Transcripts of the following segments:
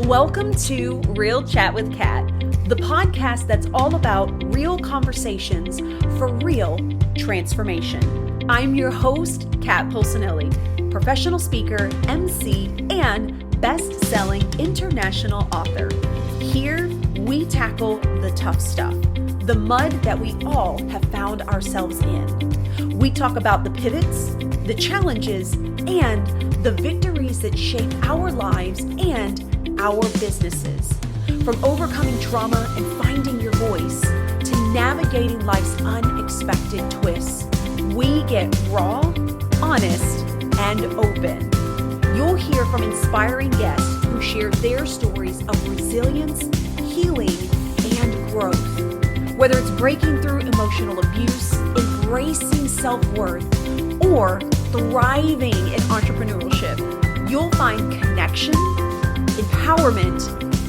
Welcome to Real Chat with Kat, the podcast that's all about real conversations for real transformation. I'm your host, Kat Polsinelli, professional speaker, MC, and best-selling international author. Here, we tackle the tough stuff, the mud that we all have found ourselves in. We talk about the pivots, the challenges, and the victories that shape our lives and our businesses. From overcoming trauma and finding your voice to navigating life's unexpected twists, we get raw, honest, and open. You'll hear from inspiring guests who share their stories of resilience, healing, and growth. Whether it's breaking through emotional abuse, embracing self-worth, or thriving in entrepreneurship, you'll find connection, empowerment,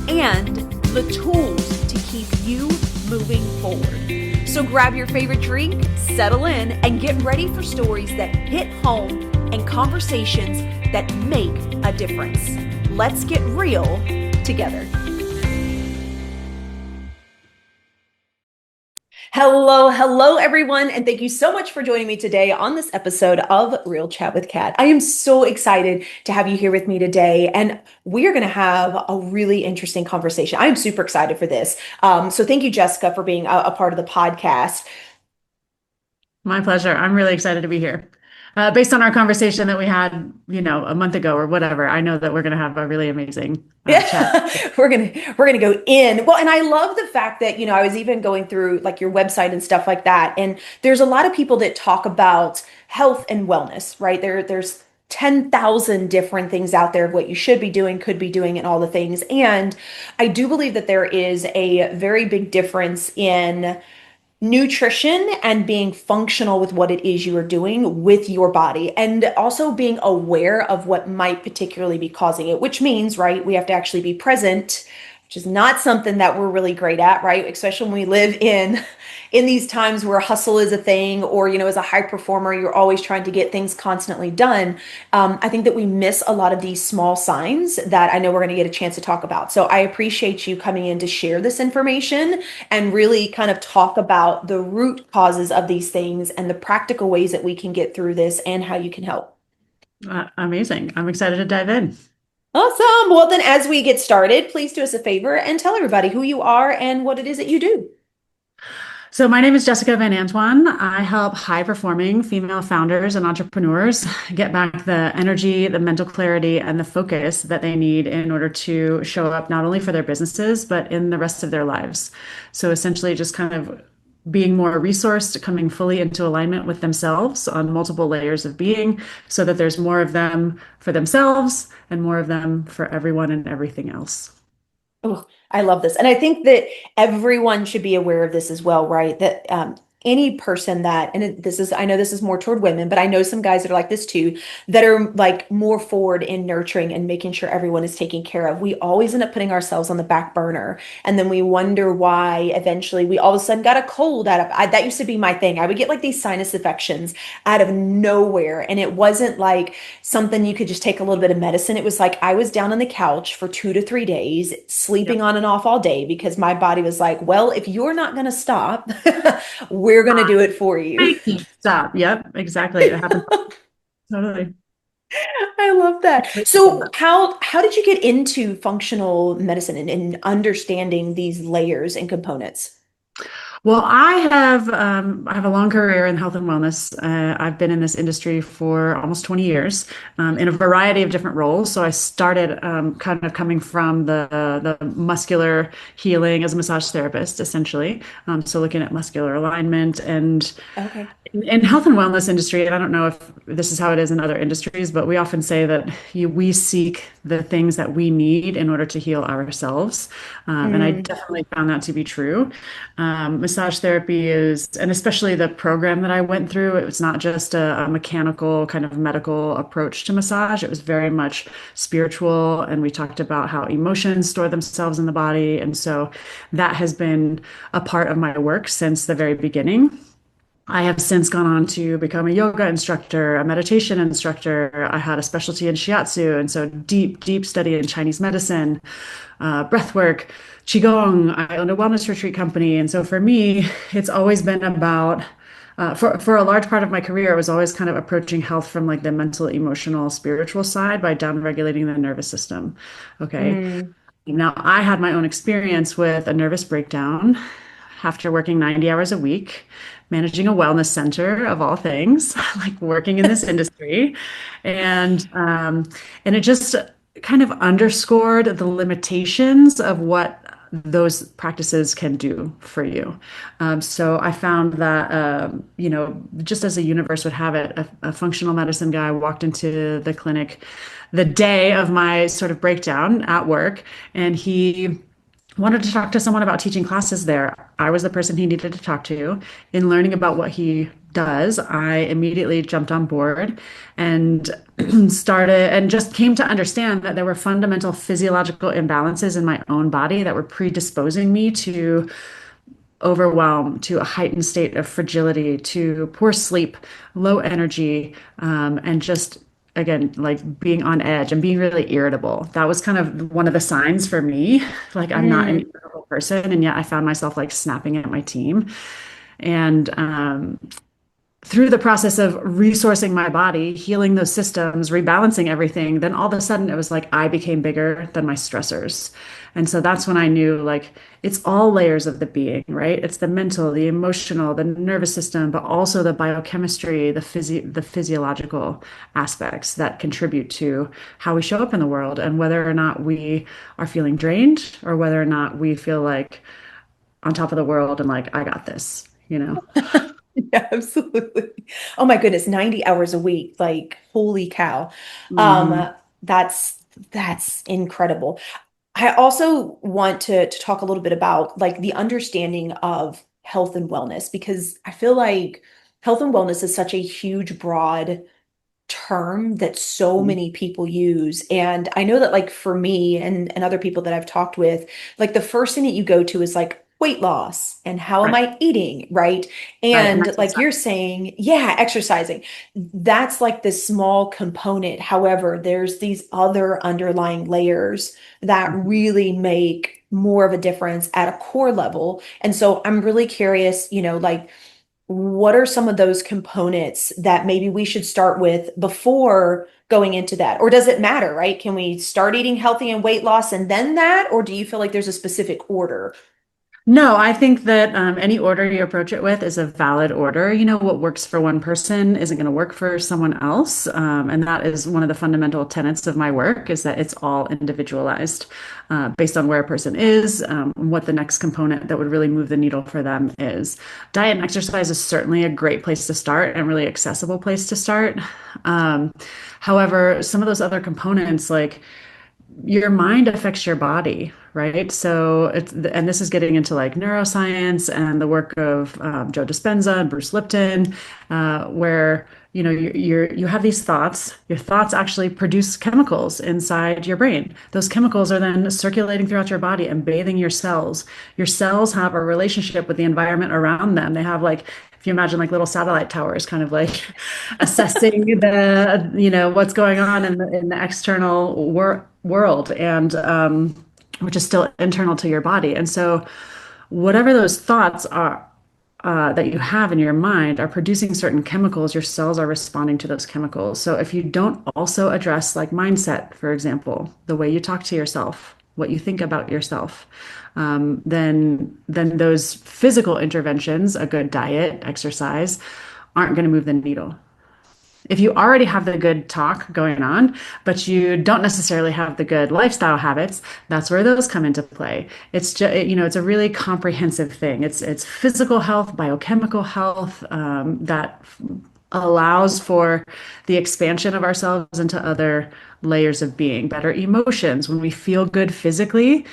and the tools to keep you moving forward. So grab your favorite drink, settle in, and get ready for stories that hit home and conversations that make a difference. Let's get real together. Hello, everyone, and thank you so much for joining me today on this episode of Real Chat with Kat. I am so excited to have you here with me today, and we are going to have a really interesting conversation. I'm super excited for this. So thank you, Jessica, for being a part of the podcast. My pleasure. I'm really excited to be here. Based on our conversation that we had, a month ago or whatever, I know that we're going to have a really amazing chat. We're gonna go in. Well, and I love the fact that, I was even going through like your website and stuff like that. And there's a lot of people that talk about health and wellness, right? There's 10,000 different things out there of what you should be doing, could be doing, and all the things. And I do believe that there is a very big difference in nutrition and being functional with what it is you are doing with your body, and also being aware of what might particularly be causing it, which means, right, we have to actually be present, which is not something that we're really great at, right? Especially when we live in these times where hustle is a thing, or, as a high performer, you're always trying to get things constantly done. I think that we miss a lot of these small signs that I know we're going to get a chance to talk about. So I appreciate you coming in to share this information and really kind of talk about the root causes of these things and the practical ways that we can get through this and how you can help. Amazing. I'm excited to dive in. Awesome. Well, then as we get started, please do us a favor and tell everybody who you are and what it is that you do. So my name is Jessica Van Antoine. I help high-performing female founders and entrepreneurs get back the energy, the mental clarity, and the focus that they need in order to show up not only for their businesses, but in the rest of their lives. So essentially just kind of being more resourced, coming fully into alignment with themselves on multiple layers of being, so that there's more of them for themselves and more of them for everyone and everything else. Oh, I love this. And I think that everyone should be aware of this as well, right? That any person that, and I know this is more toward women, but I know some guys that are like this too, that are like more forward in nurturing and making sure everyone is taken care of. We always end up putting ourselves on the back burner. And then we wonder why eventually we all of a sudden got a cold that used to be my thing. I would get like these sinus infections out of nowhere. And it wasn't like something you could just take a little bit of medicine. It was like I was down on the couch for 2 to 3 days, sleeping on and off all day, because my body was like, well, if you're not going to stop, we're going to do it for you. Stop. Yep, exactly. It happens. Totally. I love that. So how did you get into functional medicine and understanding these layers and components? Well, I have a long career in health and wellness. I've been in this industry for almost 20 years, in a variety of different roles. So I started kind of coming from the muscular healing as a massage therapist, essentially. So looking at muscular alignment and Okay. in health and wellness industry, and I don't know if this is how it is in other industries, but we often say that we seek the things that we need in order to heal ourselves. And I definitely found that to be true. Massage therapy is, and especially the program that I went through, it was not just a mechanical kind of medical approach to massage. It was very much spiritual. And we talked about how emotions store themselves in the body. And so that has been a part of my work since the very beginning. I have since gone on to become a yoga instructor, a meditation instructor. I had a specialty in shiatsu, and so deep, deep study in Chinese medicine, breath work, qigong. I own a wellness retreat company, and so for me, it's always been about for a large part of my career, I was always kind of approaching health from like the mental, emotional, spiritual side by down regulating the nervous system. Okay. Mm, Now, I had my own experience with a nervous breakdown after working 90 hours a week, managing a wellness center of all things, like working in this industry. And it just kind of underscored the limitations of what those practices can do for you. So I found that, just as the universe would have it, a functional medicine guy walked into the clinic the day of my sort of breakdown at work, and he wanted to talk to someone about teaching classes there. I was the person he needed to talk to. In learning about what he does, I immediately jumped on board and started and just came to understand that there were fundamental physiological imbalances in my own body that were predisposing me to overwhelm, to a heightened state of fragility, to poor sleep, low energy, and just again, like being on edge and being really irritable. That was kind of one of the signs for me. Like I'm not an mm, irritable person, and yet I found myself like snapping at my team. And through the process of resourcing my body, healing those systems, rebalancing everything, then all of a sudden it was like I became bigger than my stressors. And so that's when I knew like it's all layers of the being, right? It's the mental, the emotional, the nervous system, but also the biochemistry, the physiological aspects that contribute to how we show up in the world and whether or not we are feeling drained or whether or not we feel like on top of the world and like I got this, you know? yeah, absolutely. Oh my goodness, 90 hours a week. Like, holy cow. Mhm. That's incredible. I also want to talk a little bit about like the understanding of health and wellness because I feel like health and wellness is such a huge, broad term that so many people use. And I know that like for me and other people that I've talked with, like the first thing that you go to is like weight loss and how am Right, I eating, right? right. And And that's like you're exciting. saying, yeah, exercising. That's like this small component. However, there's these other underlying layers that Mhm. really make more of a difference at a core level. And so I'm really curious, like what are some of those components that maybe we should start with before going into that? Or does it matter, right? Can we start eating healthy and weight loss and then that? Or do you feel like there's a specific order? No, I think that any order you approach it with is a valid order. You know, what works for one person isn't going to work for someone else. And that is one of the fundamental tenets of my work is that it's all individualized based on where a person is, what the next component that would really move the needle for them is. Diet and exercise is certainly a great place to start and really accessible place to start. Um, However, some of those other components like your mind affects your body, right? So it's, and this is getting into like neuroscience and the work of Joe Dispenza and Bruce Lipton, where you have these thoughts. Your thoughts actually produce chemicals inside your brain. Those chemicals are then circulating throughout your body and bathing your cells. Your cells have a relationship with the environment around them. They have like if you imagine like little satellite towers kind of like assessing what's going on in the external world and which is still internal to your body. And so whatever those thoughts are that you have in your mind are producing certain chemicals. Your cells are responding to those chemicals. So if you don't also address like mindset, for example, the way you talk to yourself, what you think about yourself, then those physical interventions, a good diet, exercise, aren't going to move the needle. If you already have the good talk going on, but you don't necessarily have the good lifestyle habits, that's where those come into play. It's just, it's a really comprehensive thing. It's physical health, biochemical health, that allows for the expansion of ourselves into other layers of being, better emotions. When we feel good physically,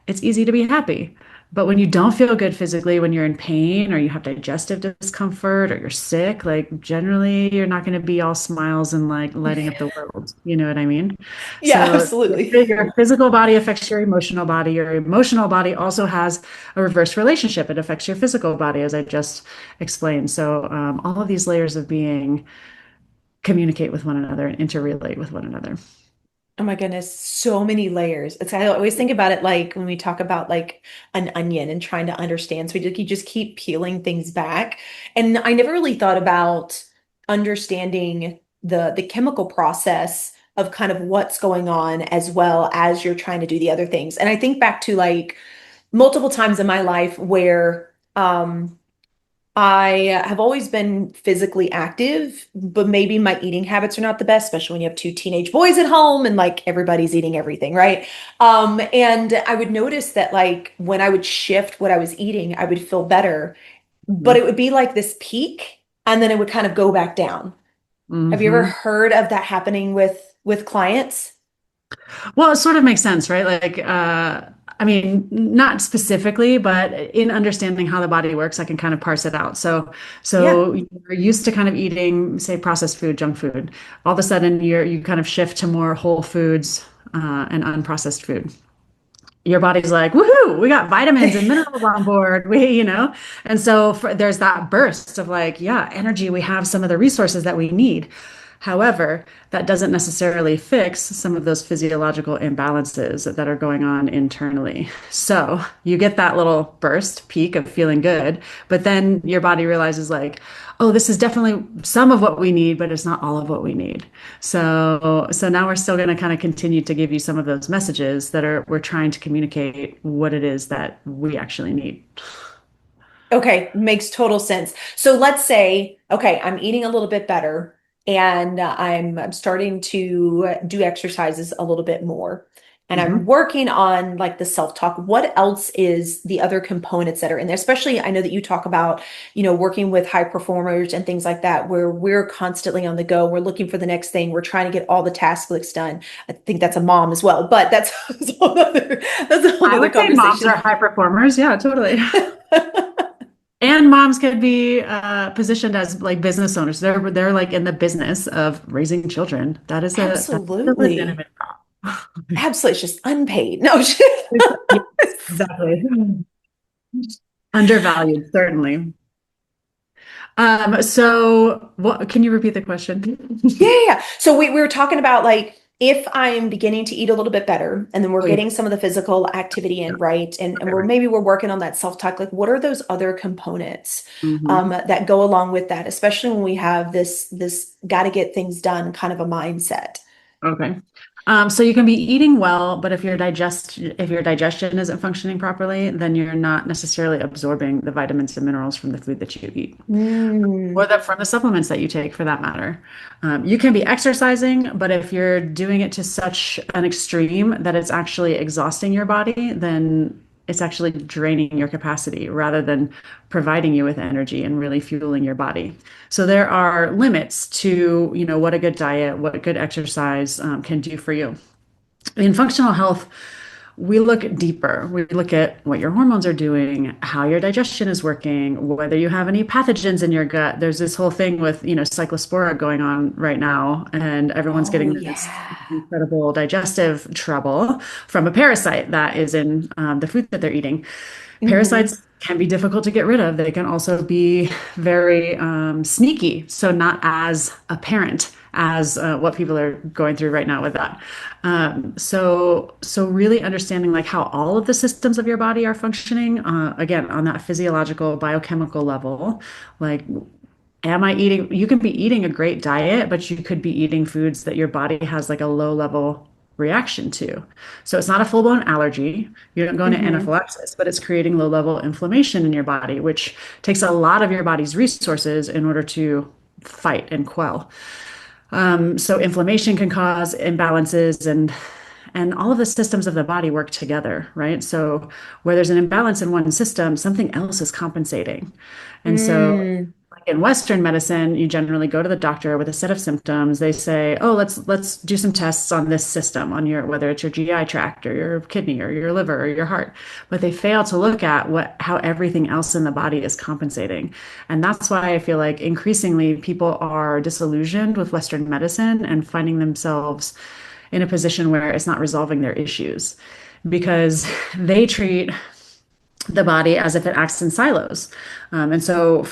it's easy to be happy. But when you don't feel good physically, when you're in pain or you have digestive discomfort or you're sick, like generally you're not going to be all smiles and like lighting up the world. You know what I mean? Yeah, So absolutely. your physical body affects your emotional body. Your emotional body also has a reverse relationship. It affects your physical body, as I just explained. So all of these layers of being communicate with one another and interrelate with one another. Oh my goodness, so many layers. It's I always think about it like when we talk about like an onion and trying to understand. So you just keep peeling things back. And I never really thought about understanding the chemical process of kind of what's going on as well as you're trying to do the other things. And I think back to like multiple times in my life where I have always been physically active, but maybe my eating habits are not the best, especially when you have two teenage boys at home and like everybody's eating everything, right? And I would notice that like when I would shift what I was eating, I would feel better, but Mhm. it would be like this peak and then it would kind of go back down. Have you ever Mhm. heard of that happening with clients? Well, it sort of makes sense, right? I mean, not specifically, but in understanding how the body works, I can kind of parse it out. Yeah. So you're used to kind of eating, say, processed food, junk food. All of a sudden, you kind of shift to more whole foods, and unprocessed food. Your body's like, woohoo, we got vitamins and minerals on board. And so there's that burst of like, yeah, energy. We have some of the resources that we need. However, that doesn't necessarily fix some of those physiological imbalances that are going on internally. So you get that little burst, peak of feeling good, but then your body realizes, like, oh, this is definitely some of what we need, but it's not all of what we need. So now we're still going to kind of continue to give you some of those messages that we're trying to communicate what it is that we actually need. Okay, makes total sense. So let's say, okay, I'm eating a little bit better and I'm starting to do exercises a little bit more. And I'm Mhm. working on like the self-talk. What else is the other components that are in there? Especially, I know that you talk about, working with high performers and things like that, where we're constantly on the go. We're looking for the next thing. We're trying to get all the task lists done. I think that's a mom as well, but that's a whole I other would say moms are conversation. high performers. Yeah, totally. And moms could be positioned as like business owners. They're like in the business of raising children. That's a Absolutely. legitimate job. Absolutely. It's just unpaid. No. Yes, exactly. Undervalued, certainly. So what can you repeat the question? Yeah, yeah, yeah. So we were talking about like if I'm beginning to eat a little bit better and then we're Oh yeah, getting some of the physical activity yeah, in, right? And right, we're right. maybe we're working on that self-talk. Like what are those other components Mhm. that go along with that, especially when we have this got to get things done kind of a mindset? Okay. So you can be eating well, but if your digestion isn't functioning properly, then you're not necessarily absorbing the vitamins and minerals from the food that you eat. Or Mm, from the supplements that you take for that matter. You can be exercising, but if you're doing it to such an extreme that it's actually exhausting your body, then it's actually draining your capacity rather than providing you with energy and really fueling your body. So there are limits to, what a good diet, what good exercise can do for you. In functional health, we look deeper. We look at what your hormones are doing, how your digestion is working, whether you have any pathogens in your gut. There's this whole thing with, cyclospora going on right now, and everyone's oh getting this yeah. incredible digestive trouble from a parasite that is in the food that they're eating. Hmm. Parasites can be difficult to get rid of. They can also be very sneaky, so not as apparent as what people are going through right now with that. So really understanding like how all of the systems of your body are functioning, again, on that physiological, biochemical level, like am I eating? You can be eating a great diet, but you could be eating foods that your body has like a low level reaction to. So it's not a full-blown allergy. You don't go into Hmm. anaphylaxis, but it's creating low-level inflammation in your body, which takes a lot of your body's resources in order to fight and quell. So inflammation can cause imbalances and all of the systems of the body work together, right? So where there's an imbalance in one system, something else is compensating. And so Mm. In Western medicine, you generally go to the doctor with a set of symptoms. They say, "Oh, let's do some tests on this system, on your whether it's your GI tract or your kidney or your liver or your heart." But they fail to look at what how everything else in the body is compensating. And that's why I feel like increasingly people are disillusioned with Western medicine and finding themselves in a position where it's not resolving their issues because they treat the body as if it acts in silos. And so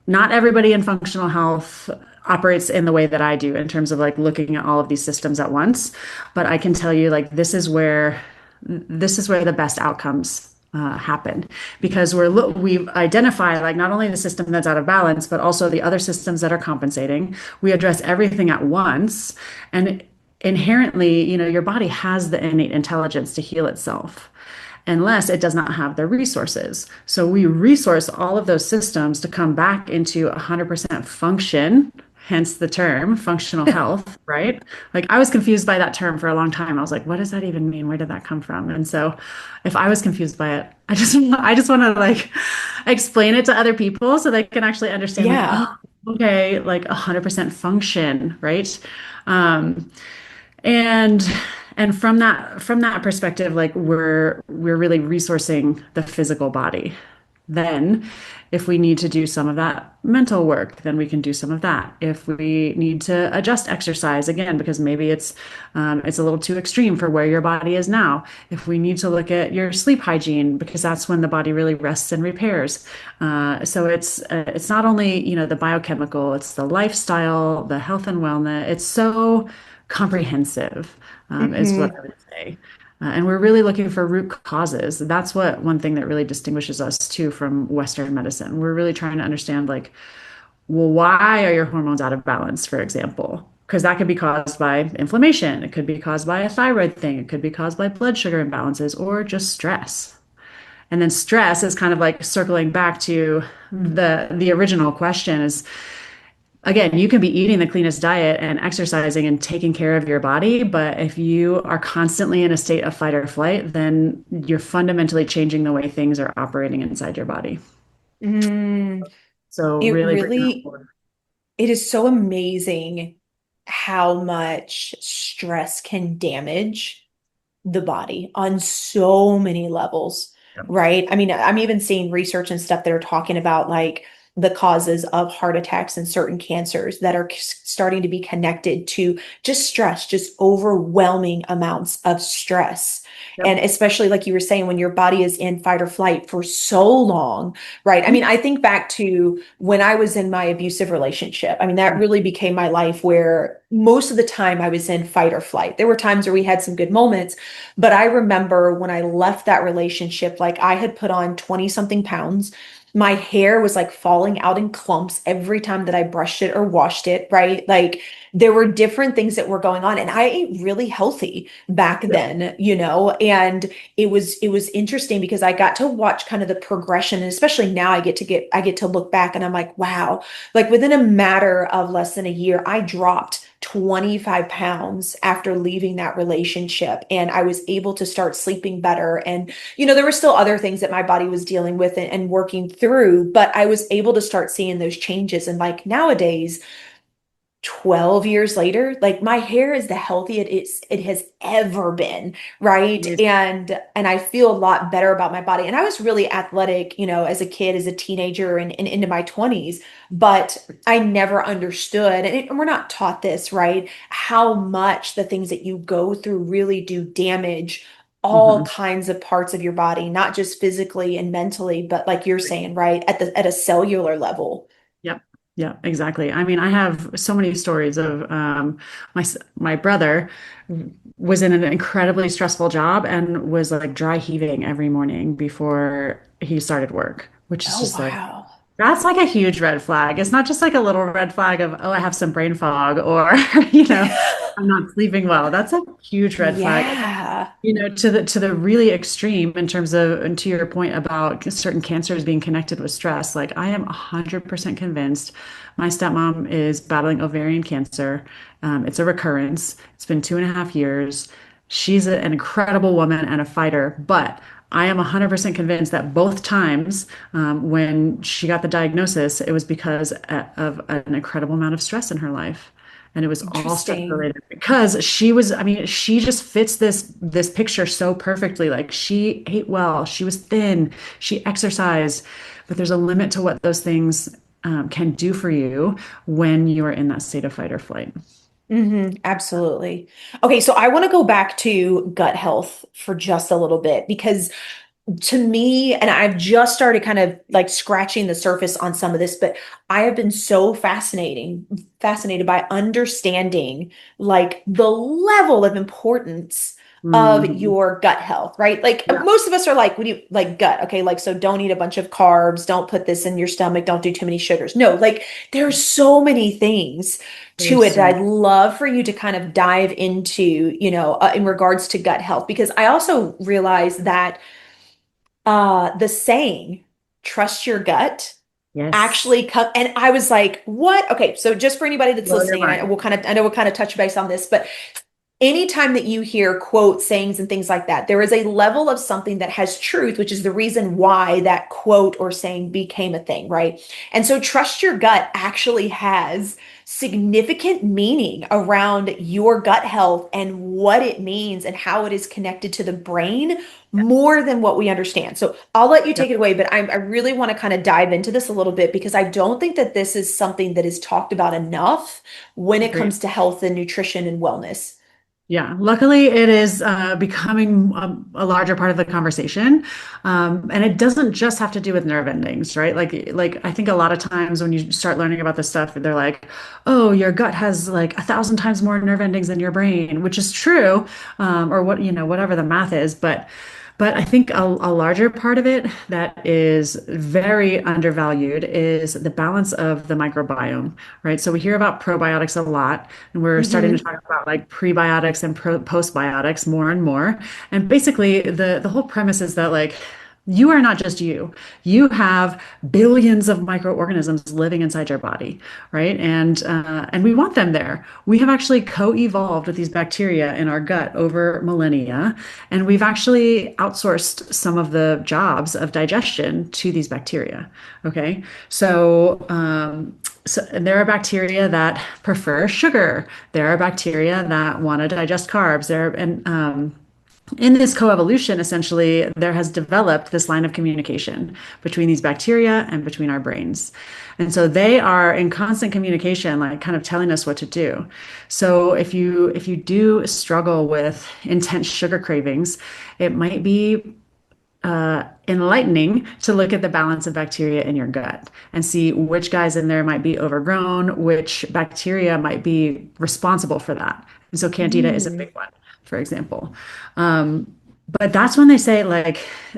not everybody in functional health operates in the way that I do in terms of like looking at all of these systems at once. But I can tell you like this is where the best outcomes happen because we've identified like not only the system that's out of balance, but also the other systems that are compensating. We address everything at once, and inherently, your body has the innate intelligence to heal itself unless it does not have the resources. So we resource all of those systems to come back into 100% function, hence the term functional health, right? Like I was confused by that term for a long time. I was like, what does that even mean? Where did that come from? And so if I was confused by it, I just want to like explain it to other people so they can actually understand like, Yeah. oh, okay, like 100% function, right? Um, and from that perspective, like we're really resourcing the physical body. Then, if we need to do some of that mental work, then we can do some of that. If we need to adjust exercise again, because maybe it's a little too extreme for where your body is now. If we need to look at your sleep hygiene, because that's when the body really rests and repairs. So it's not only the biochemical, it's the lifestyle, the health and wellness. It's so comprehensive, is what Hmm. I would say. And we're really looking for root causes. That's what one thing that really distinguishes us too from Western medicine. We're really trying to understand like, well, why are your hormones out of balance, for example? Because that could be caused by inflammation. It could be caused by a thyroid thing. It could be caused by blood sugar imbalances or just stress. And then stress is kind of like circling back to the original question is again, you can be eating the cleanest diet and exercising and taking care of your body, but if you are constantly in a state of fight or flight, then you're fundamentally changing the way things are operating inside your body. Mm. So It really bring that really, forward. it is so amazing how much stress can damage the body on so many levels, Yep. right? I mean, I'm even seeing research and stuff that are talking about like the causes of heart attacks and certain cancers that are starting to be connected to just stress, just overwhelming amounts of stress. And Yep. especially like you were saying, when your body is in fight or flight for so long, right? I mean, I think back to when I was in my abusive relationship. I mean, that really became my life where most of the time I was in fight or flight. There were times where we had some good moments, but I remember when I left that relationship, like I had put on 20 something pounds. My hair was like falling out in clumps every time that I brushed it or washed it, right? Like there were different things that were going on. And I ate really healthy back Yep. then, and it was interesting because I got to watch kind of the progression. And especially now I get to look back and I'm like, wow, like within a matter of less than a year, I dropped 25 pounds after leaving that relationship. And I was able to start sleeping better. And, there were still other things that my body was dealing with and working through, but I was able to start seeing those changes. And like nowadays, 12 years later, like my hair is the healthiest it has ever been, right? Amazing. And I feel a lot better about my body. And I was really athletic, as a kid, as a teenager and into my 20s, but I never understood, and we're not taught this, right? How much the things that you go through really do damage all Mhm. kinds of parts of your body, not just physically and mentally, but like you're saying, right, at a cellular level. Yep. Yeah, exactly. I mean, I have so many stories of my brother was in an incredibly stressful job and was like dry heaving every morning before he started work, which is Oh, just like wow. that's like a huge red flag. It's not just like a little red flag of, oh, I have some brain fog or, I'm not sleeping well. That's a huge red flag. Yeah. To the really extreme in terms of, and to your point about certain cancers being connected with stress, like I am 100% convinced my stepmom is battling ovarian cancer. It's a recurrence. It's been 2.5 years. She's an incredible woman and a fighter, but I am 100% convinced that both times when she got the diagnosis, it was because of an incredible amount of stress in her life. And it was all stress Interesting. related because she was, I mean, she just fits this picture so perfectly. Like she ate well, she was thin, she exercised, but there's a limit to what those things can do for you when you're in that state of fight or flight. Absolutely. Okay, so I want to go back to gut health for just a little bit because to me, and I've just started kind of like scratching the surface on some of this, but I have been so fascinated by understanding like the level of importance of Mhm. your gut health, right? Like Yeah. most of us are like, what do you like gut? Okay, like so don't eat a bunch of carbs, don't put this in your stomach, don't do too many sugars. No, like there's so many things to There's it that so I'd love for you to kind of dive into, in regards to gut health, because I also realize that the saying trust your gut yes. actually come, and I was like, what? Okay, so just for anybody that's Blow your listening, and mind. I know we'll kind of touch base on this, but anytime that you hear quotes, sayings, and things like that, there is a level of something that has truth, which is the reason why that quote or saying became a thing, right? And so trust your gut actually has significant meaning around your gut health and what it means and how it is connected to the brain more than what we understand. So I'll let you Yep. take it away, but I really want to kind of dive into this a little bit because I don't think that this is something that is talked about enough when it Agreed. comes to health and nutrition and wellness. Yeah, luckily it is becoming a larger part of the conversation, and it doesn't just have to do with nerve endings, right? Like I think a lot of times when you start learning about this stuff, they're like, "Oh, your gut has like 1,000 times more nerve endings than your brain," which is true, or what whatever the math is, but I think a larger part of it that is very undervalued is the balance of the microbiome, right? So we hear about probiotics a lot, and we're starting to Hmm. talk about like prebiotics and postbiotics more and more. And basically, the whole premise is that like you are not just you. You have billions of microorganisms living inside your body, right? And we want them there. We have actually co-evolved with these bacteria in our gut over millennia, and we've actually outsourced some of the jobs of digestion to these bacteria. Okay, so there are bacteria that prefer sugar. There are bacteria that want to digest carbs. In this coevolution, essentially, there has developed this line of communication between these bacteria and between our brains. And so they are in constant communication, like kind of telling us what to do. So if you do struggle with intense sugar cravings, it might be enlightening to look at the balance of bacteria in your gut and see which guys in there might be overgrown, which bacteria might be responsible for that. And so candida is a Mm. big one, for example. But that's when they say like,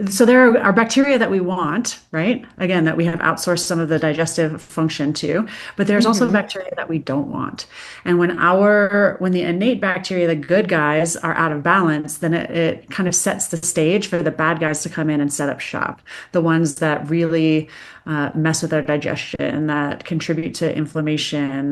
so there are bacteria that we want, right? Again, that we have outsourced some of the digestive function to, but there's also Hmm. bacteria that we don't want. And when the innate bacteria, the good guys, are out of balance, then it kind of sets the stage for the bad guys to come in and set up shop. The ones that really mess with our digestion, that contribute to inflammation,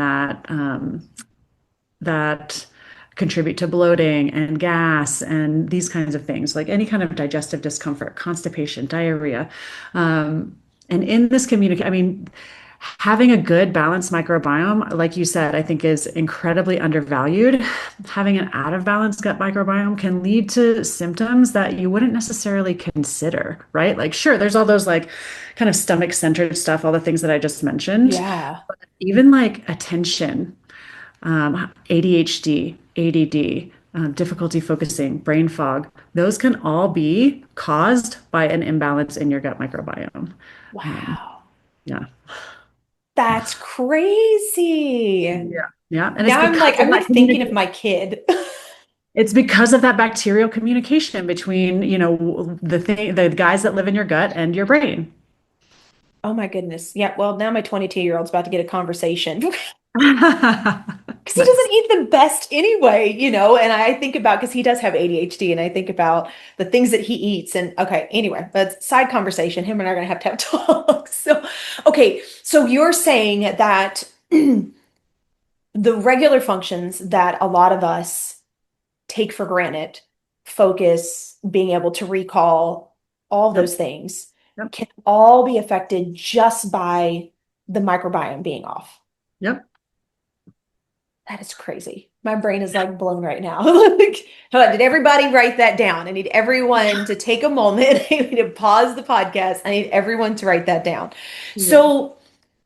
that contribute to bloating and gas and these kinds of things, like any kind of digestive discomfort, constipation, diarrhea. And in this community, I mean, having a good balanced microbiome, like you said, I think is incredibly undervalued. Having an out of balance gut microbiome can lead to symptoms that you wouldn't necessarily consider, right? Like, sure, there's all those like kind of stomach centered stuff, all the things that I just mentioned, Yeah. even like attention, ADHD, ADD, difficulty focusing, brain fog, those can all be caused by an imbalance in your gut microbiome. Um, Wow. yeah. That's crazy. Yeah. Yeah. And it's Now because of I'm that like thinking of communication. my kid. It's because of that bacterial communication between, the guys that live in your gut and your brain. Oh my goodness. Yeah. Well, now my 22-year-old's about to get a conversation because he Nice. doesn't eat the best anyway, and I think about because he does have ADHD and I think about the things that he eats. And okay, anyway, that's side conversation. Him and I are gonna have talk. So, okay, so you're saying that the regular functions that a lot of us take for granted, focus, being able to recall. all Yep. those things Yep. can all be affected just by the microbiome being off. Yep. That is crazy. My brain is like blown right now. Like, hold on, did everybody write that down? I need everyone to take a moment. I need to pause the podcast. I need everyone to write that down. Yeah. So,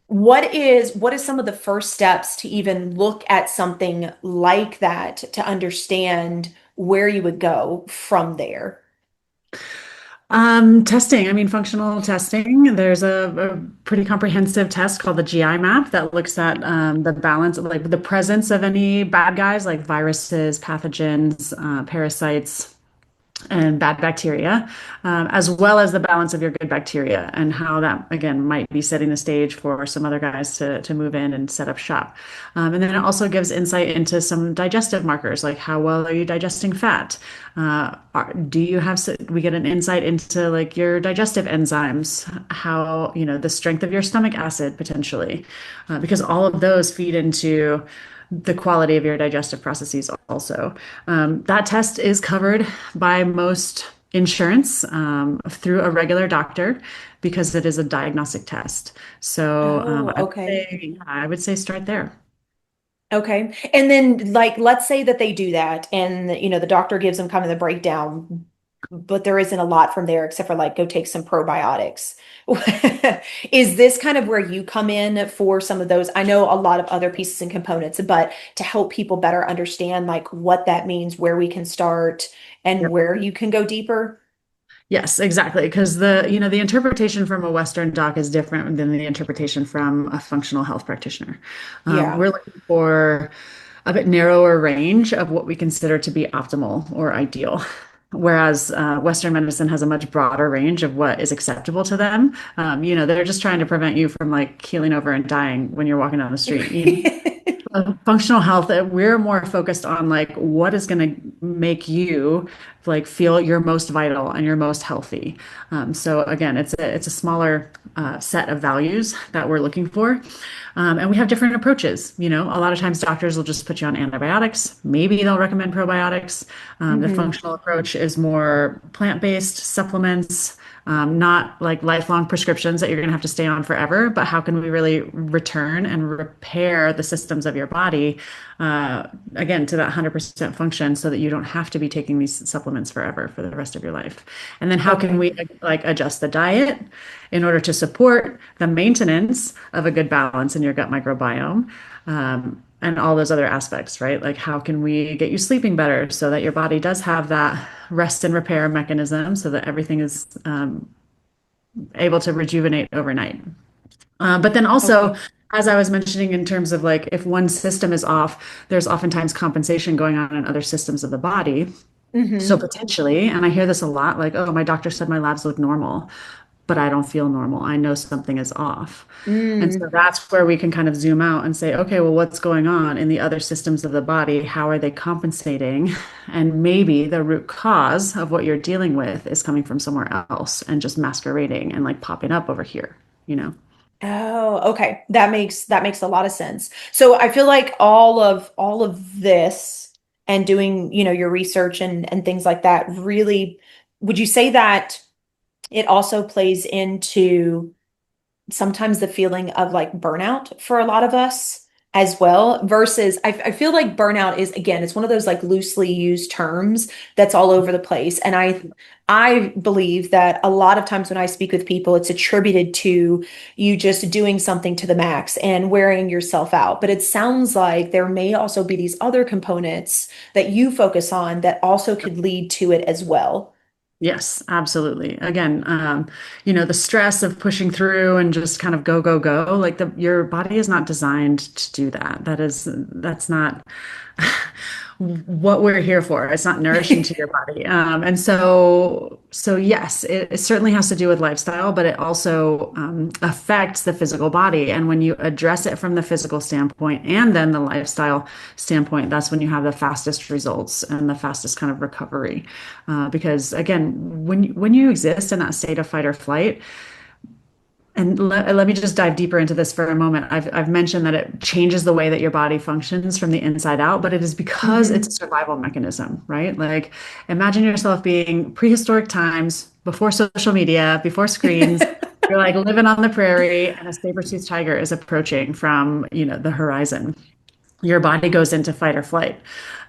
what is some of the first steps to even look at something like that to understand where you would go from there? Testing, I mean, functional testing. There's a pretty comprehensive test called the GI map that looks at the balance, like the presence of any bad guys like viruses, pathogens, parasites, and bad bacteria, as well as the balance of your good bacteria and how that, again, might be setting the stage for some other guys to move in and set up shop. And then it also gives insight into some digestive markers, like how well are you digesting fat? Do you have, we get an insight into like your digestive enzymes, how, the strength of your stomach acid potentially, because all of those feed into the quality of your digestive processes also. That test is covered by most insurance through a regular doctor because it is a diagnostic test. So Oh, I would okay. say, yeah, I would say start there. Okay. And then like let's say that they do that and the doctor gives them kind of the breakdown, but there isn't a lot from there except for like go take some probiotics. Is this kind of where you come in for some of those? I know a lot of other pieces and components, but to help people better understand like what that means, where we can start and Yep. where you can go deeper. Yes, exactly. Because the interpretation from a Western doc is different than the interpretation from a functional health practitioner. Yeah. We're looking for a bit narrower range of what we consider to be optimal or ideal. Whereas Western medicine has a much broader range of what is acceptable to them. They're just trying to prevent you from like keeling over and dying when you're walking down the street. Functional health, we're more focused on like what is going to make you like feel your most vital and your most healthy. So again, it's a smaller set of values that we're looking for. And we have different approaches. A lot of times doctors will just put you on antibiotics. Maybe they'll recommend probiotics. The Hmm. functional approach is more plant-based supplements, not like lifelong prescriptions that you're going to have to stay on forever, but how can we really return and repair the systems of your body, again, to that 100% function so that you don't have to be taking these supplements forever for the rest of your life. And then how can Okay. we like adjust the diet in order to support the maintenance of a good balance in your gut microbiome? And all those other aspects, right? Like, how can we get you sleeping better so that your body does have that rest and repair mechanism so that everything is able to rejuvenate overnight? But then also, Okay. as I was mentioning, in terms of like if one system is off, there's oftentimes compensation going on in other systems of the body. So Hmm. potentially, and I hear this a lot, like, oh, my doctor said my labs look normal, but I don't feel normal. I know something is off. And so Mm. that's where we can kind of zoom out and say, okay, well, what's going on in the other systems of the body? How are they compensating? And maybe the root cause of what you're dealing with is coming from somewhere else and just masquerading and like popping up over here, you know? Oh, okay. That makes a lot of sense. So I feel like all of this and doing, your research and things like that really, would you say that it also plays into sometimes the feeling of like burnout for a lot of us as well versus I feel like burnout is again it's one of those like loosely used terms that's all over the place and I believe that a lot of times when I speak with people it's attributed to you just doing something to the max and wearing yourself out but it sounds like there may also be these other components that you focus on that also could lead to it as well. Yes, absolutely. Again, the stress of pushing through and just kind of go, go, go, like your body is not designed to do that. That's not what we're here for. It's not nourishing to your body. And so yes, it certainly has to do with lifestyle, but it also affects the physical body. And when you address it from the physical standpoint and then the lifestyle standpoint, that's when you have the fastest results and the fastest kind of recovery. Because again, when you exist in that state of fight or flight, and let me just dive deeper into this for a moment. I've mentioned that it changes the way that your body functions from the inside out, but it is because it's a Hmm. survival mechanism, right? Like imagine yourself being prehistoric times, before social media, before screens. You're like living on the prairie, and a saber-toothed tiger is approaching from, the horizon. Your body goes into fight or flight,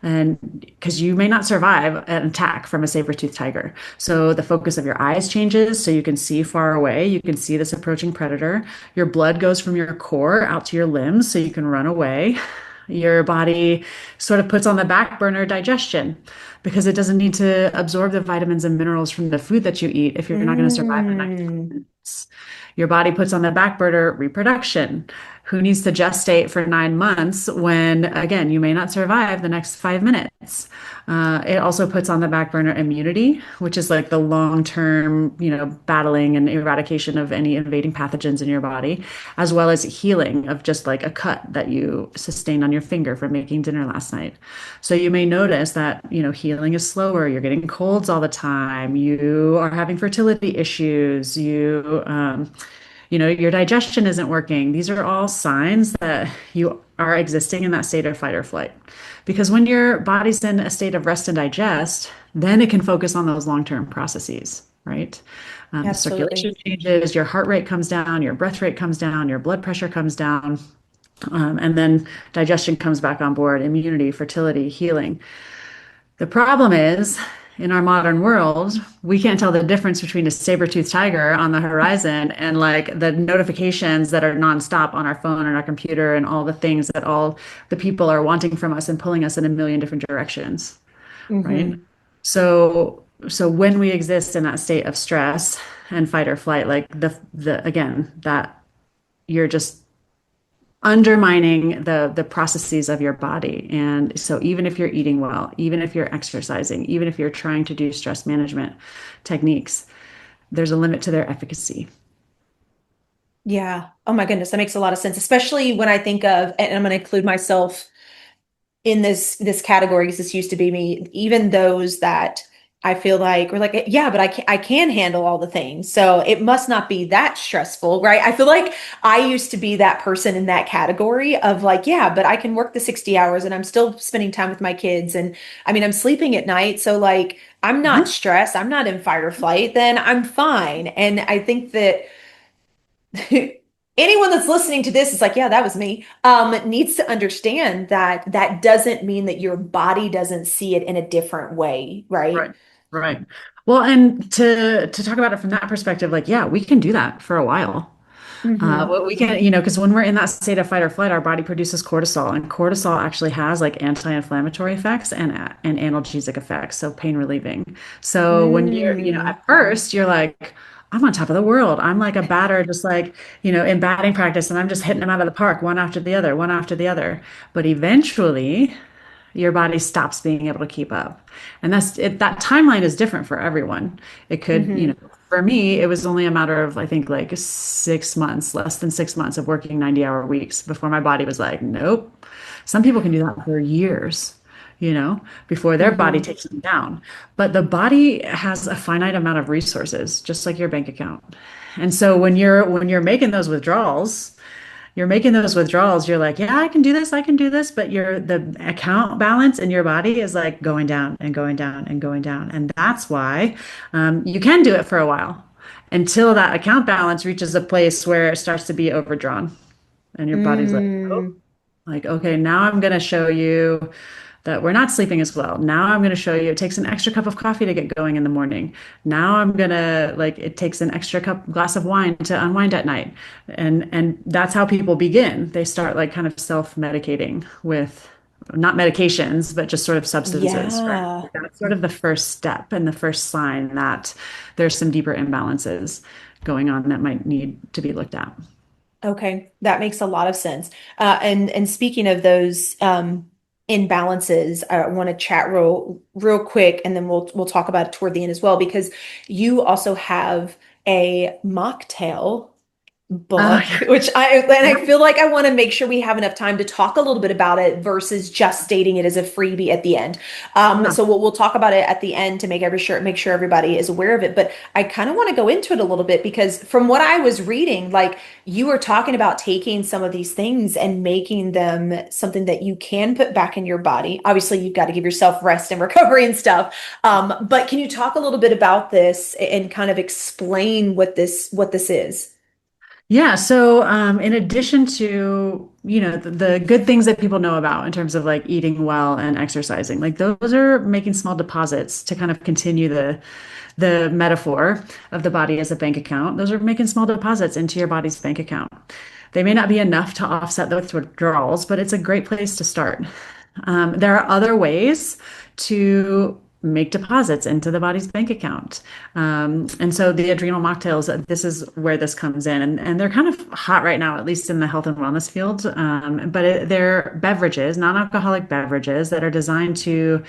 and because you may not survive an attack from a saber-toothed tiger. So the focus of your eyes changes so you can see far away. You can see this approaching predator. Your blood goes from your core out to your limbs so you can run away. Your body sort of puts on the back burner digestion because it doesn't need to absorb the vitamins and minerals from the food that you eat if you're not going to survive the next Mm. minutes. Your body puts on the back burner reproduction. Who needs to gestate for 9 months when, again, you may not survive the next 5 minutes? It also puts on the back burner immunity, which is like the long-term, battling and eradication of any invading pathogens in your body, as well as healing of just like a cut that you sustained on your finger from making dinner last night. So you may notice that, healing is slower. You're getting colds all the time. You are having fertility issues. Your digestion isn't working. These are all signs that you are existing in that state of fight or flight. Because when your body's in a state of rest and digest, then it can focus on those long-term processes, right? The circulation Absolutely. changes, your heart rate comes down, your breath rate comes down, your blood pressure comes down, and then digestion comes back on board, immunity, fertility, healing. The problem is, in our modern world, we can't tell the difference between a saber-toothed tiger on the horizon and like the notifications that are nonstop on our phone and our computer and all the things that all the people are wanting from us and pulling us in a million different directions, right? Hmm. So when we exist in that state of stress and fight or flight, like the again, that you're just undermining the processes of your body. And so even if you're eating well, even if you're exercising, even if you're trying to do stress management techniques, there's a limit to their efficacy. Yeah. Oh my goodness, that makes a lot of sense, especially when I think of, and I'm going to include myself in this category because this used to be me, even those that I feel like or like, yeah, but I can handle all the things. So it must not be that stressful, right? I feel like I used to be that person in that category of like, yeah, but I can work the 60 hours and I'm still spending time with my kids. And I mean, I'm sleeping at night. So like I'm not Mhm. stressed, I'm not in fight or flight, then I'm fine. And I think that anyone that's listening to this is like, yeah, that was me, needs to understand that that doesn't mean that your body doesn't see it in a different way, right? Right. Right. Well, and to talk about it from that perspective, like, yeah, we can do that for a while. Hmm. What we can, because when we're in that state of fight or flight, our body produces cortisol, and cortisol actually has like anti-inflammatory effects and analgesic effects, so pain relieving. So when you're, Mm. at first you're like, I'm on top of the world. I'm like a batter, just like, in batting practice, and I'm just hitting them out of the park, one after the other, one after the other. But eventually, your body stops being able to keep up. And that's it, that timeline is different for everyone. It could, Hmm. for me, it was only a matter of, I think, like 6 months, less than 6 months of working 90-hour weeks before my body was like, nope. Some people can do that for years, before their body Hmm. takes them down. But the body has a finite amount of resources, just like your bank account. And so when you're making those withdrawals, you're like, yeah, I can do this, but the account balance in your body is like going down and going down and going down. And that's why you can do it for a while until that account balance reaches a place where it starts to be overdrawn. And your body's like, oh, Mm. like, okay, now I'm going to show you that we're not sleeping as well. Now I'm going to show you it takes an extra cup of coffee to get going in the morning. Now I'm going to like it takes an extra glass of wine to unwind at night. And that's how people begin. They start like kind of self-medicating with not medications, but just sort of substances, right? Yeah. That's sort of the first step and the first sign that there's some deeper imbalances going on that might need to be looked at. Okay, that makes a lot of sense. And speaking of those imbalances, I want to chat real quick, and then we'll talk about it toward the end as well, because you also have a mocktail Oh, book, yeah. which I feel like I want to make sure we have enough time to talk a little bit about it versus just stating it as a freebie at the end. Yeah. So we'll talk about it at the end to make sure everybody is aware of it. But I kind of want to go into it a little bit because from what I was reading, like you were talking about taking some of these things and making them something that you can put back in your body. Obviously, you've got to give yourself rest and recovery and stuff. But can you talk a little bit about this and kind of explain what this is? Yeah. So, in addition to, the good things that people know about in terms of like eating well and exercising, like those are making small deposits to kind of continue the metaphor of the body as a bank account. Those are making small deposits into your body's bank account. They may not be enough to offset the withdrawals, but it's a great place to start. There are other ways to make deposits into the body's bank account. And so the adrenal mocktails, this is where this comes in. And they're kind of hot right now, at least in the health and wellness field. They're beverages, non-alcoholic beverages that are designed to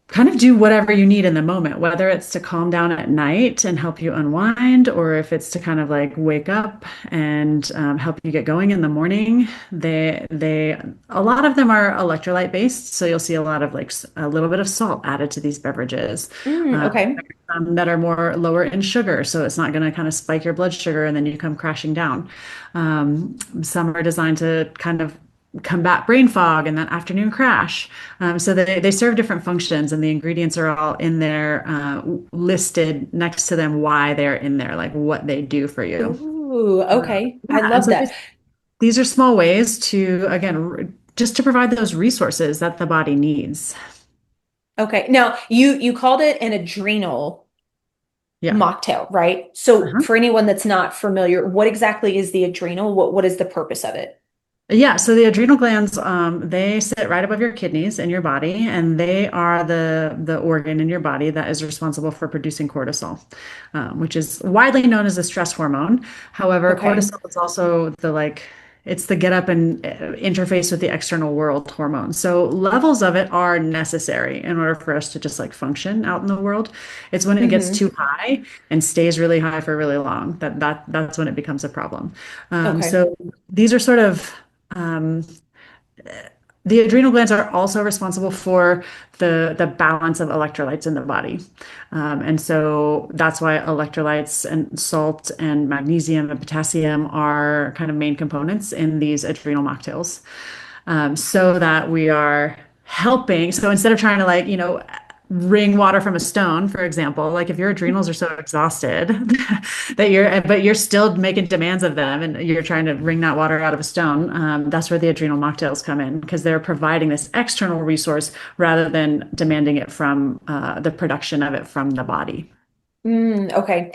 kind of do whatever you need in the moment, whether it's to calm down at night and help you unwind, or if it's to kind of like wake up and help you get going in the morning. A lot of them are electrolyte based, so you'll see a lot of like a little bit of salt added to these beverages. Okay. That are more lower in sugar, so it's not going to kind of spike your blood sugar and then you come crashing down. Some are designed to kind of combat brain fog and that afternoon crash. So they serve different functions, and the ingredients are all in there, listed next to them why they're in there, like what they do for you. Ooh, okay. I Yeah, and love so that. these are small ways to, again, just to provide those resources that the body needs. Okay. Now, you called it an adrenal Yeah. mocktail, right? So Uh-huh. for anyone that's not familiar, what exactly is the adrenal? What is the purpose of it? Yeah, so the adrenal glands, they sit right above your kidneys in your body, and they are the organ in your body that is responsible for producing cortisol, which is widely known as a stress hormone. However, Okay. cortisol is also it's the get up and interface with the external world hormone. So levels of it are necessary in order for us to just like function out in the world. It's when it gets Hmm. too high and stays really high for really long that's when it becomes a problem. Okay. So these are sort of um, the adrenal glands are also responsible for the balance of electrolytes in the body. And so that's why electrolytes and salt and magnesium and potassium are kind of main components in these adrenal mocktails. So that we are helping. So instead of trying to wring water from a stone, for example, like if your adrenals are so exhausted but you're still making demands of them and you're trying to wring that water out of a stone, that's where the adrenal mocktails come in because they're providing this external resource rather than demanding it from the production of it from the body. Okay.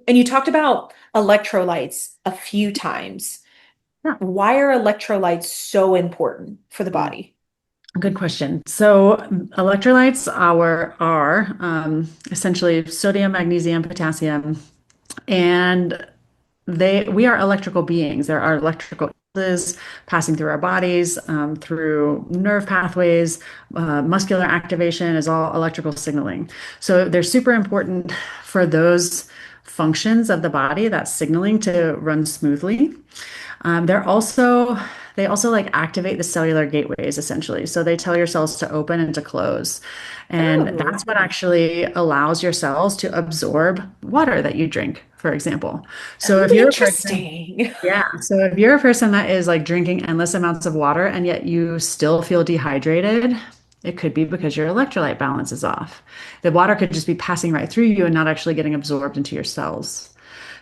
And you talked about electrolytes a few times. Yeah. Why are electrolytes so important for the body? Good question. So electrolytes are essentially sodium, magnesium, potassium, and we are electrical beings. There are electrical impulses passing through our bodies, through nerve pathways. Muscular activation is all electrical signaling. So they're super important for those functions of the body, that signaling to run smoothly. They also like activate the cellular gateways essentially. So they tell your cells to open and to close. And Oh, that's what actually allows your cells to absorb water that you drink, for example. So if oh, you're a person, interesting. yeah, so if you're a person that is like drinking endless amounts of water and yet you still feel dehydrated, it could be because your electrolyte balance is off. The water could just be passing right through you and not actually getting absorbed into your cells.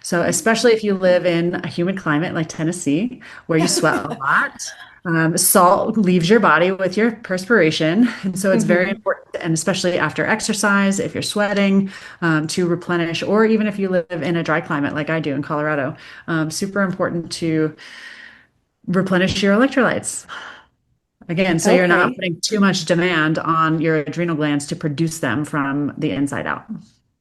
So, especially if you live in a humid climate like Tennessee, where you sweat a lot, salt leaves your body with your perspiration. And so, it's very Hmm. important, and especially after exercise, if you're sweating, to replenish, or even if you live in a dry climate like I do in Colorado, super important to replenish your electrolytes. Again, so you're not Okay. putting too much demand on your adrenal glands to produce them from the inside out.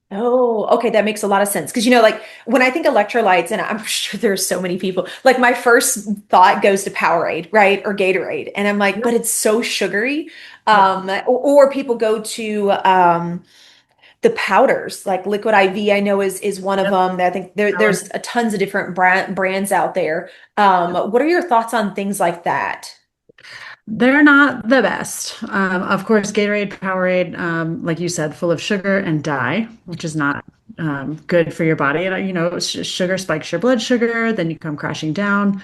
Oh, okay. That makes a lot of sense. Because, like when I think electrolytes, and I'm sure there's so many people, like my first thought goes to Powerade, right? Or Gatorade. And I'm like, but it's so sugary. Yep. Or people go to the powders, like Liquid IV, I know is one of Yep. them. I think there's a tons of different brands out there. What are your thoughts on things like that? They're not the best. Of course, Gatorade, Powerade, like you said, full of sugar and dye, which is not good for your body. And, sugar spikes your blood sugar, then you come crashing down.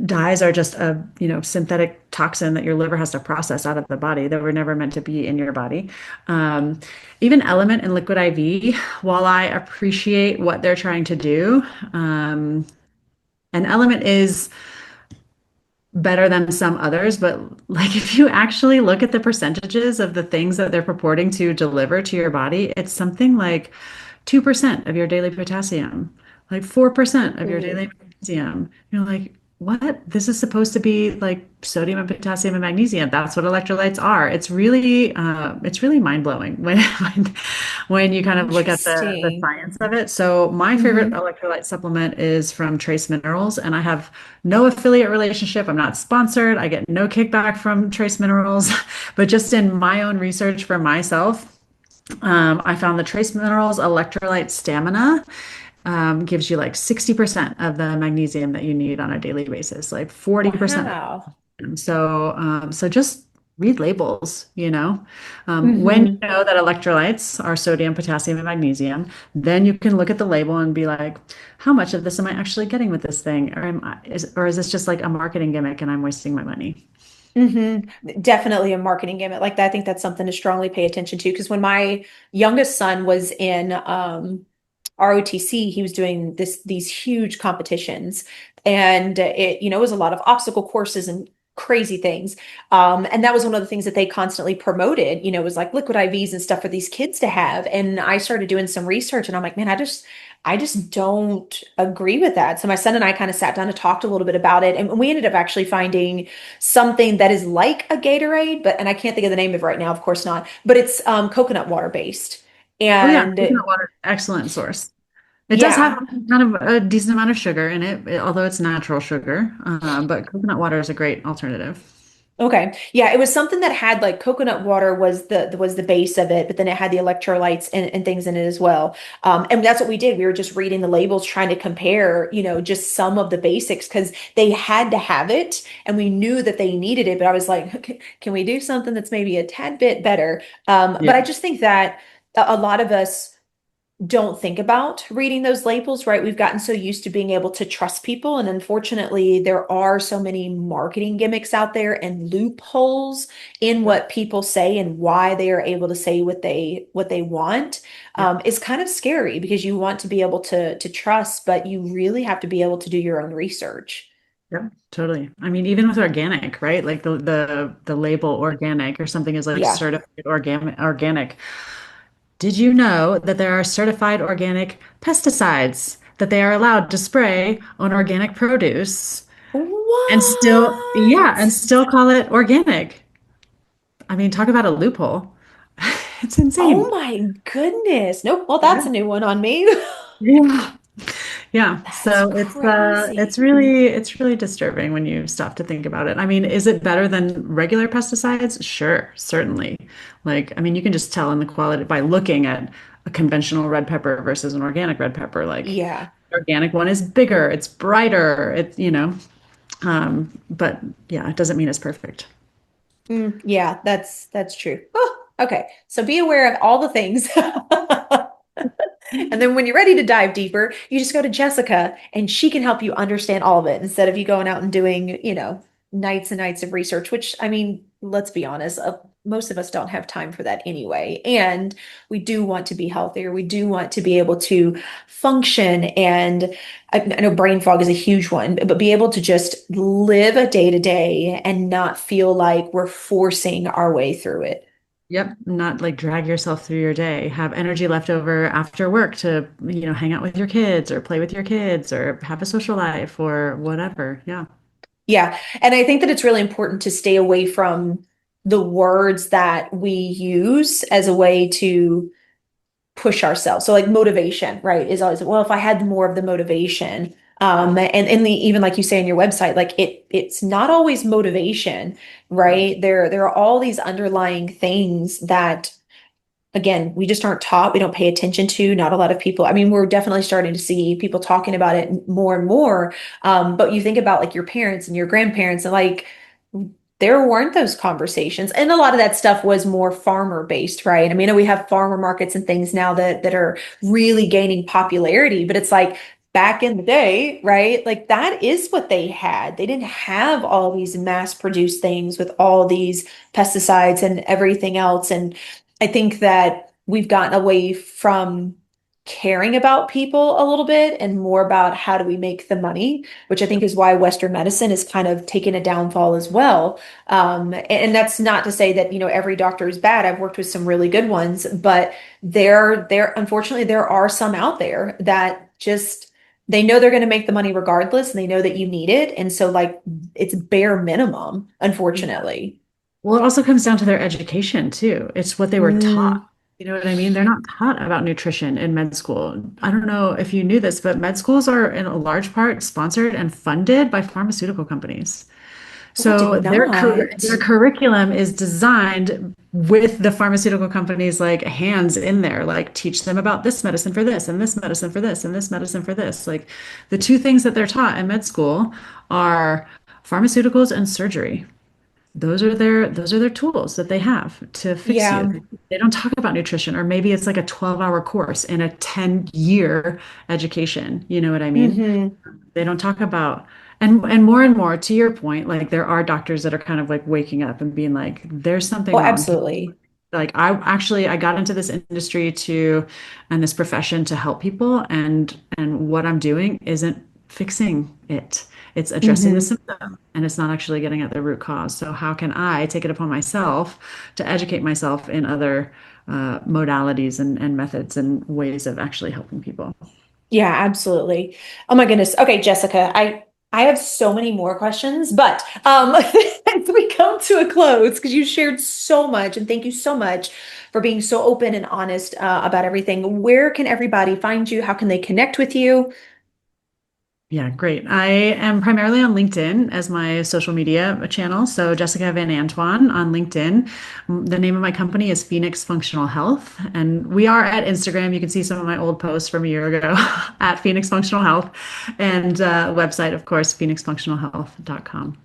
Dyes are just a, synthetic toxin that your liver has to process out of the body that were never meant to be in your body. Um, Even Element and Liquid IV, while I appreciate what they're trying to do, and Element is better than some others, but like if you actually look at the percentages of the things that they're purporting to deliver to your body, it's something like 2% of your daily potassium, like 4% of your daily Ooh. magnesium. You're like, what? This is supposed to be like sodium and potassium and magnesium. That's what electrolytes are. It's really mind blowing when you kind of look at the Interesting. science of it. So my favorite Hmm. electrolyte supplement is from Trace Minerals, and I have no affiliate relationship. I'm not sponsored. I get no kickback from Trace Minerals, but just in my own research for myself, I found the Trace Minerals Electrolyte Stamina gives you like 60% of the magnesium that you need on a daily basis, like 40%. Wow. So just read labels, when Hmm. you know that electrolytes are sodium, potassium, and magnesium, then you can look at the label and be like, how much of this am I actually getting with this thing? Or is this just like a marketing gimmick and I'm wasting my money? Hmm. Definitely a marketing gimmick like that. I think that's something to strongly pay attention to because when my youngest son was in ROTC, he was doing these huge competitions, and it was a lot of obstacle courses and crazy things. And that was one of the things that they constantly promoted. Was like liquid IVs and stuff for these kids to have. And I started doing some research, and I'm like, man, I just don't agree with that. So my son and I kind of sat down and talked a little bit about it, and we ended up actually finding something that is like a Gatorade, and I can't think of the name of it right now, of course not, but it's coconut water based. Oh yeah, And coconut water, excellent source. It does have yeah. kind of a decent amount of sugar in it, although it's natural sugar. But coconut water is a great alternative. Okay. Yeah, it was something that had like coconut water was the base of it, but then it had the electrolytes and things in it as well. And that's what we did. We were just reading the labels, trying to compare, just some of the basics because they had to have it and we knew that they needed it. But I was like, okay, can we do something that's maybe a tad bit better? But Yeah. I just think that a lot of us don't think about reading those labels, right? We've gotten so used to being able to trust people. And unfortunately, there are so many marketing gimmicks out there and loopholes in Yep. what people say and why they are able to say what they want. Yep. Is kind of scary because you want to be able to trust, but you really have to be able to do your own research. Yep. Totally. I mean, even with organic, right? Like the label organic or something is like Yeah. certified organic. Did you know that there are certified organic pesticides that they are allowed to spray on organic produce and still, yeah, and What? still call it organic? I mean, talk about a loophole. It's Oh insane. my goodness. Nope. Well, Yeah. that's a new one on me. Yeah. Yeah. That's So it's crazy. really disturbing when you stop to think about it. I mean, is it better than regular pesticides? Sure, certainly. Like, I mean, you can just tell in the quality by looking at a conventional red pepper versus an organic red pepper. Like, Yeah. the organic one is bigger, it's brighter, but yeah, it doesn't mean it's perfect. Yeah, that's true. Oh, okay. So be aware of all the things. And then when you're ready to dive deeper, you just go to Jessica and she can help you understand all of it instead of you going out and doing, nights and nights of research, which I mean, let's be honest, most of us don't have time for that anyway. And we do want to be healthier. We do want to be able to function. And I know brain fog is a huge one, but be able to just live a day to day and not feel like we're forcing our way through it. Yep, not like drag yourself through your day. Have energy left over after work to, hang out with your kids or play with your kids or have a social life or whatever. Yeah. Yeah. And I think that it's really important to stay away from the words that we use as a way to push ourselves. So like motivation, right, is always, well, if I had more of the motivation, and even like you say in your website, like it's not always motivation, No. right? There are all these underlying things that again, we just aren't taught, we don't pay attention to, not a lot of people. I mean, we're definitely starting to see people talking about it more and more. But you think about like your parents and your grandparents and like there weren't those conversations. And a lot of that stuff was more farmer based, right? I mean, we have farmer markets and things now that are really gaining popularity, but it's like back in the day, right? Like that is what they had. They didn't have all these mass produced things with all these pesticides and everything else. And I think that we've gotten away from caring about people a little bit and more about how do we make the money, which I think is why Western medicine is kind of taking a downfall as well. And that's not to say that, every doctor is bad. I've worked with some really good ones, but unfortunately, there are some out there that just, they know they're going to make the money regardless, and they know that you need it. And so like, it's bare minimum, unfortunately. Well, it also comes down to their education too. It's what they were taught. Mm. You know what I mean? They're not taught about nutrition in med school. I don't know if you knew this, but med schools are in a large part sponsored and funded by pharmaceutical companies. Oh, I So did not. their curriculum is designed with the pharmaceutical companies like hands in there, like teach them about this medicine for this and this medicine for this and this medicine for this. Like the two things that they're taught in med school are pharmaceuticals and surgery. Those are their tools that they have to fix Yeah. you. They don't talk about nutrition, or maybe it's like a 12-hour course in a 10-year education. You know what I mean? Hmm. They don't talk about and more to your point, like there are doctors that are kind of like waking up and being like, there's something Oh, wrong. absolutely. Like I got into this industry to and this profession to help people, and what I'm doing isn't fixing it. It's addressing the Hmm. symptom, and it's not actually getting at the root cause. So how can I take it upon myself to educate myself in other modalities and methods and ways of actually helping people? Yeah, absolutely. Oh my goodness. Okay, Jessica, I have so many more questions, but as we come to a close, because you shared so much, and thank you so much for being so open and honest about everything. Where can everybody find you? How can they connect with you? Yeah, great. I am primarily on LinkedIn as my social media channel. So Jessica Van Antoine on LinkedIn. The name of my company is Phoenix Functional Health, and we are at Instagram. You can see some of my old posts from a year ago at Phoenix Functional Health, and website, of course, phoenixfunctionalhealth.com.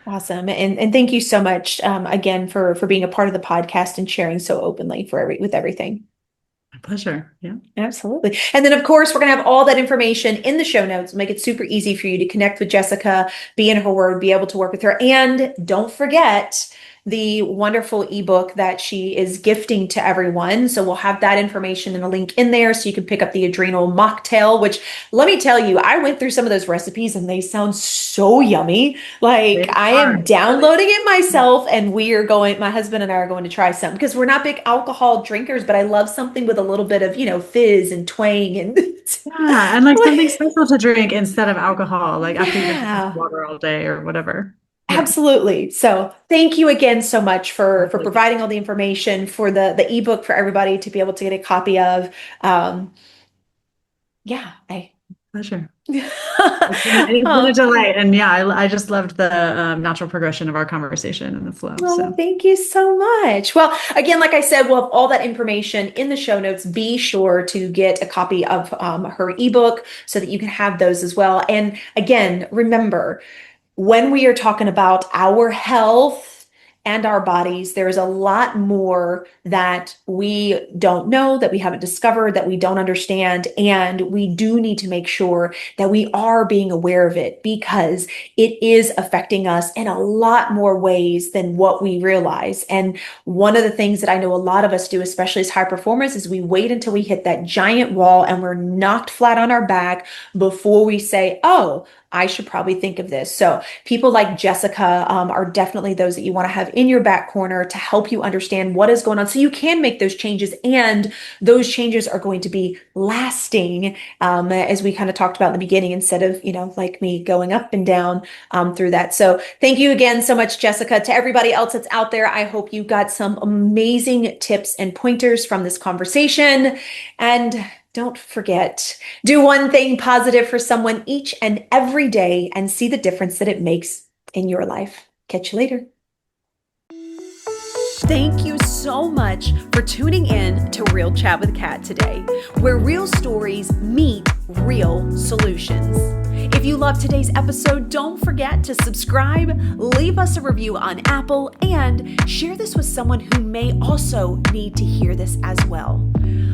Awesome. And thank you so much again for being a part of the podcast and sharing so openly with everything. My pleasure. Yeah. Absolutely. And then, of course, we're going to have all that information in the show notes, make it super easy for you to connect with Jessica, be in her word, be able to work with her. And don't forget the wonderful ebook that she is gifting to everyone. So we'll have that information and a link in there so you can pick up the adrenal mocktail, which let me tell you, I went through some of those recipes and they sound so yummy. Like They I am are. downloading it myself and my husband and I are going to try some because we're not big alcohol drinkers, but I love something with a little bit of, fizz and twang and Yeah, and like something special to drink instead of alcohol, like after you've been drinking yeah. water all day or whatever. Yeah. Absolutely. So thank you again so much for Absolutely. providing all the information for the ebook for everybody to be able to get a copy of. Um, yeah, I Pleasure. It's been a oh, delight. And yeah, I just loved the natural progression of our conversation and the flow. well, So thank you so much. Well, again, like I said, we'll have all that information in the show notes. Be sure to get a copy of her ebook so that you can have those as well. And again, remember, when we are talking about our health and our bodies, there is a lot more that we don't know, that we haven't discovered, that we don't understand. And we do need to make sure that we are being aware of it because it is affecting us in a lot more ways than what we realize. And one of the things that I know a lot of us do, especially as high performers, is we wait until we hit that giant wall and we're knocked flat on our back before we say, oh, I should probably think of this. So people like Jessica are definitely those that you want to have in your back corner to help you understand what is going on so you can make those changes. And those changes are going to be lasting, as we kind of talked about in the beginning, instead of, like me going up and down through that. So thank you again so much, Jessica. To everybody else that's out there, I hope you got some amazing tips and pointers from this conversation. And don't forget, do one thing positive for someone each and every day and see the difference that it makes in your life. Catch you later. Thank you so much for tuning in to Real Chat with Kat today, where real stories meet real solutions. If you love today's episode, don't forget to subscribe, leave us a review on Apple, and share this with someone who may also need to hear this as well.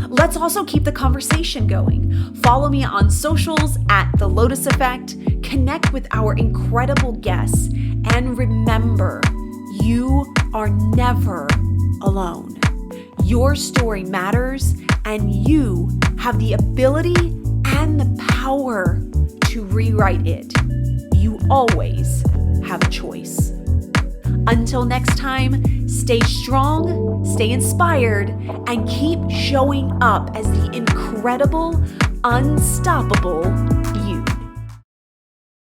Let's also keep the conversation going. Follow me on socials at The Lotus Effect, connect with our incredible guests, and remember, you are never alone. Your story matters, and you have the ability and the power to rewrite it. You always have a choice. Until next time, stay strong, stay inspired, and keep showing up as the incredible, unstoppable